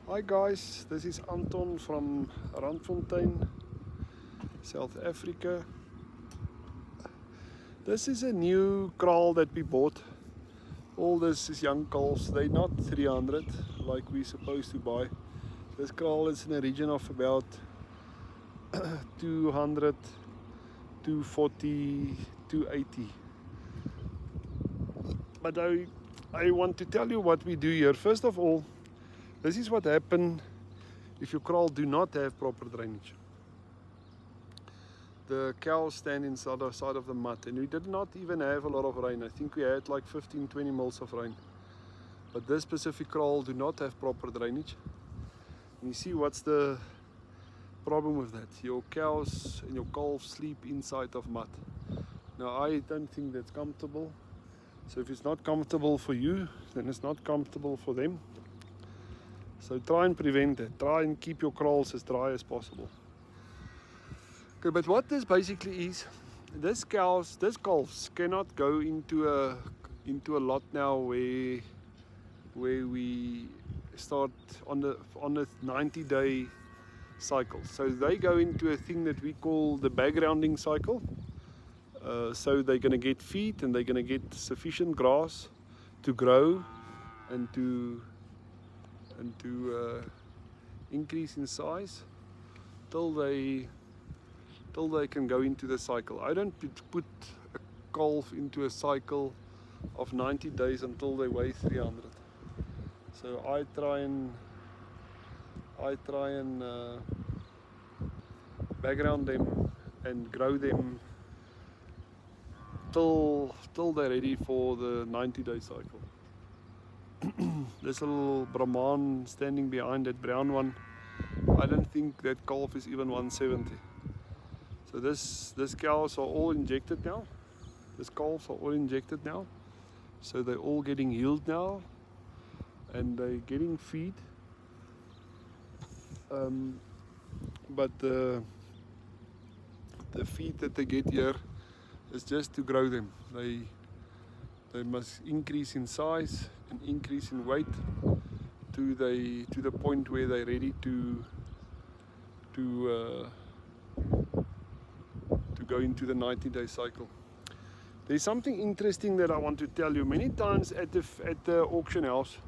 Hi guys, this is Anton from Randfontein, South Africa. This is a new kraal that we bought. All this is young calves. They're not 300 like we're supposed to buy. This kraal is in a region of about 200, 240, 280. But I want to tell you what we do here. First of all, this is what happens if your kraal do not have proper drainage. The cows stand inside the side of the mud, and we did not even have a lot of rain. I think we had like 15-20 mils of rain. But this specific kraal do not have proper drainage. And you see what's the problem with that? Your cows and your calves sleep inside of mud. Now I don't think that's comfortable. So if it's not comfortable for you, then it's not comfortable for them. So try and prevent it. Try and keep your kraals as dry as possible. Okay, but what this basically is, this calves cannot go into a lot now where we start on the 90-day cycle. So they go into a thing that we call the backgrounding cycle. So they're going to get feed and they're going to get sufficient grass to grow and to increase in size till they can go into the cycle. I don't put a calf into a cycle of 90 days until they weigh 300. So I try and background them and grow them till they're ready for the 90-day cycle. This little Brahman standing behind that brown one, I don't think that calf is even 170. So this cows are all injected now. These calves are all injected now. So they're all getting healed now, and they're getting feed. But the feed that they get here is just to grow them. They must increase in size and increase in weight to the point where they're ready to go into the 90-day cycle. There's something interesting that I want to tell you. Many times at the auction house,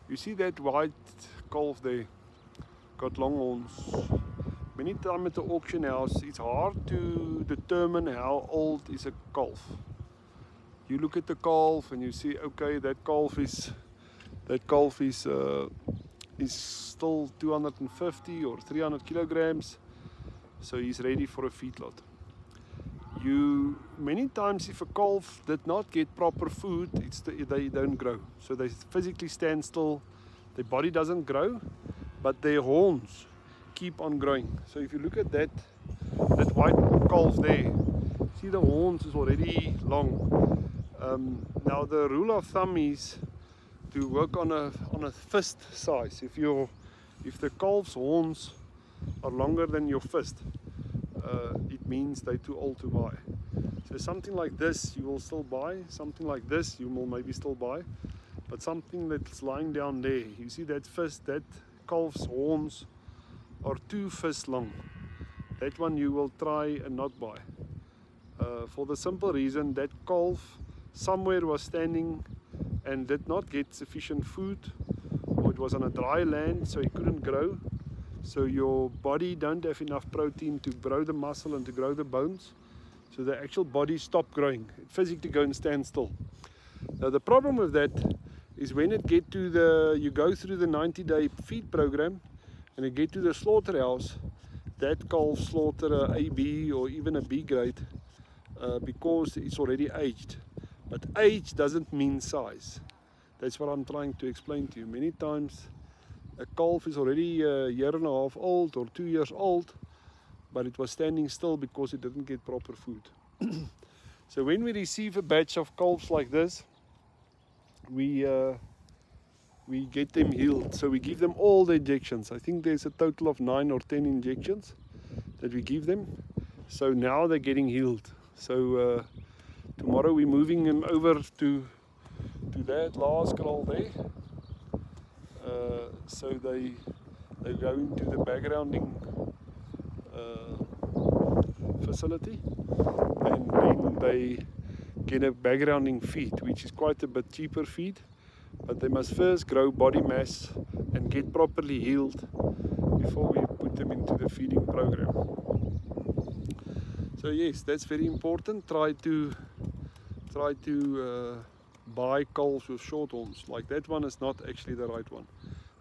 you see that white calf there, got long horns. Many times at the auction house, it's hard to determine how old is a calf. You look at the calf and you see, okay, that calf is still 250 or 300 kilograms, so he's ready for a feedlot. Many times, if a calf did not get proper food, they don't grow. So they physically stand still. Their body doesn't grow, but their horns keep on growing. So if you look at that white calf there, see the horns is already long. Now the rule of thumb is to work on a fist size. If the calf's horns are longer than your fist, it means they're too old to buy. So something like this you will still buy, something like this you will maybe still buy, but something that's lying down there, you see that calf's horns are 2 fists long. That one you will try and not buy. For the simple reason that calf somewhere was standing and did not get sufficient food, or it was on a dry land so it couldn't grow. So your body don't have enough protein to grow the muscle and to grow the bones. So the actual body stopped growing. It physically go and stand still. Now the problem with that is when it get to you go through the 90-day feed program and you get to the slaughterhouse, that calf slaughter a AB or even a B grade because it's already aged. But age doesn't mean size. That's what I'm trying to explain to you. Many times a calf is already a year and a half old or 2 years old, but it was standing still because it didn't get proper food. So when we receive a batch of calves like this, we get them healed. So we give them all the injections. I think there's a total of 9 or 10 injections that we give them. So now they're getting healed. So tomorrow we're moving them over to that last kraal there. So they go into the backgrounding facility, and then they get a backgrounding feed, which is quite a bit cheaper feed, but they must first grow body mass and get properly healed before we put them into the feeding program. So yes, that's very important. Try to buy calves with short horns. Like that one is not actually the right one.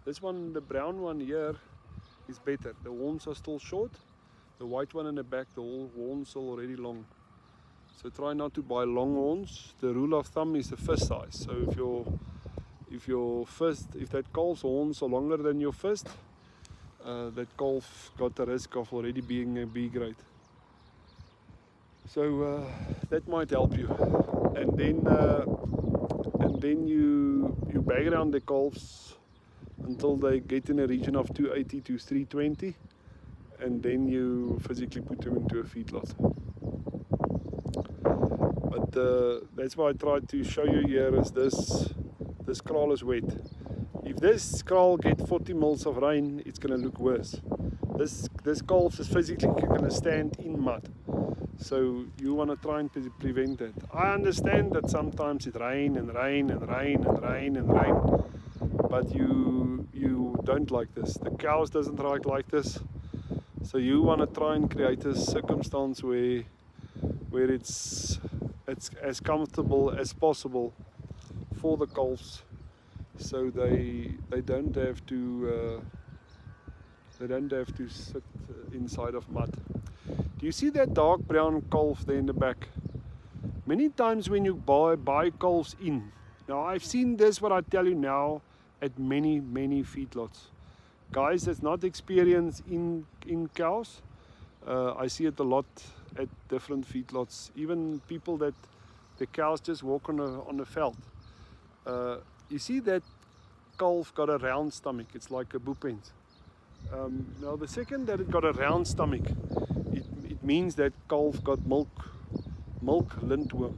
This one, the brown one here, is better. The horns are still short. The white one in the back, the whole horns are already long. So try not to buy long horns. The rule of thumb is the fist size. So if that calf's horns are longer than your fist, that calf got the risk of already being a B grade. So that might help you. And then you background the calves until they get in a region of 280 to 320, and then you physically put them into a feedlot. But that's why I tried to show you here is this kraal is wet. If this kraal get 40 mils of rain, it's going to look worse. This calf is physically going to stand in mud. So you want to try and prevent that. I understand that sometimes it rain and rain and rain and rain and rain, but you don't like this. The cows doesn't like this. So you want to try and create a circumstance where it's as comfortable as possible for the calves, so they don't have to sit inside of mud. Do you see that dark brown calf there in the back? Many times when you buy calves in, now I've seen this, what I tell you now, at many feedlots. Guys that's not experienced in cows, I see it a lot at different feedlots. Even people that the cows just walk on the veld. You see that calf got a round stomach. It's like a boepens. Now the second that it got a round stomach, it means that calf got milk lintworm.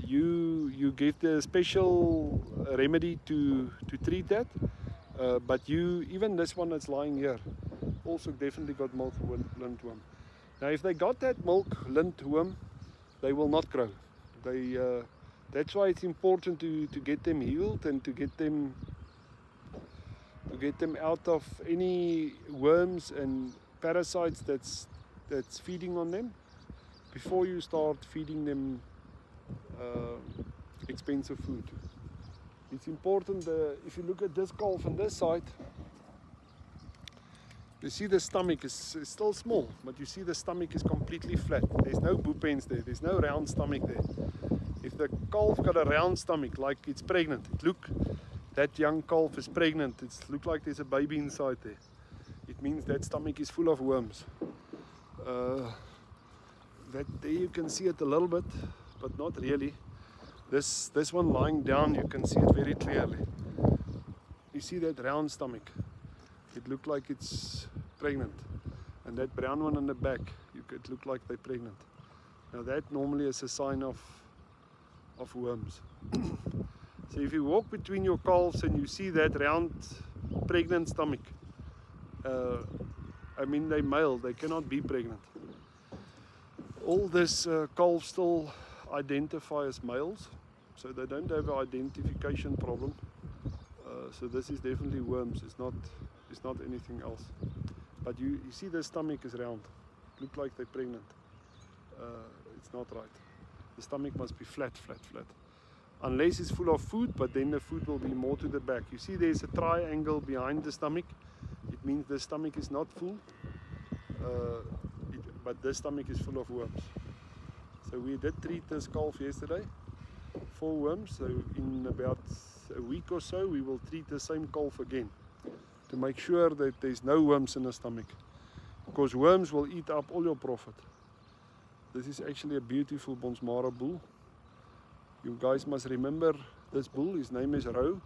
You give the special remedy to treat that, but even this one that's lying here also definitely got milk lintworm. Now if they got that milk lintworm, they will not grow. That's why it's important to get them healed and to get them out of any worms and parasites that's feeding on them before you start feeding them expensive food. It's important, if you look at this calf on this side, you see the stomach is still small, but you see the stomach is completely flat. There's no boepens there, there's no round stomach there. If the calf got a round stomach, like it's pregnant, that young calf is pregnant, it looks like there's a baby inside there. It means that stomach is full of worms. There you can see it a little bit, but not really. This one lying down, you can see it very clearly. You see that round stomach? It looks like it's pregnant. And that brown one on the back, it looks like they're pregnant. Now that normally is a sign of worms. So if you walk between your calves and you see that round pregnant stomach, I mean they're male, they cannot be pregnant. All this calves still identify as males, so they don't have an identification problem. So this is definitely worms, it's not anything else. But you see the stomach is round, look like they're pregnant. It's not right. The stomach must be flat. Unless it's full of food, but then the food will be more to the back. You see there's a triangle behind the stomach. It means the stomach is not full, but the stomach is full of worms. So we did treat this calf yesterday for worms. So in about a week or so, we will treat the same calf again to make sure that there's no worms in the stomach, because worms will eat up all your profit. This is actually a beautiful Bonsmara bull. You guys must remember this bull, his name is Roe,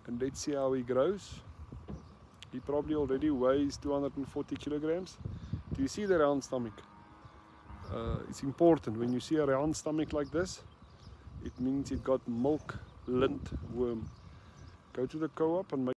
and let's see how he grows. He probably already weighs 240 kilograms. Do you see the round stomach? It's important. When you see a round stomach like this, it means it got milk lintworm. Go to the co-op and make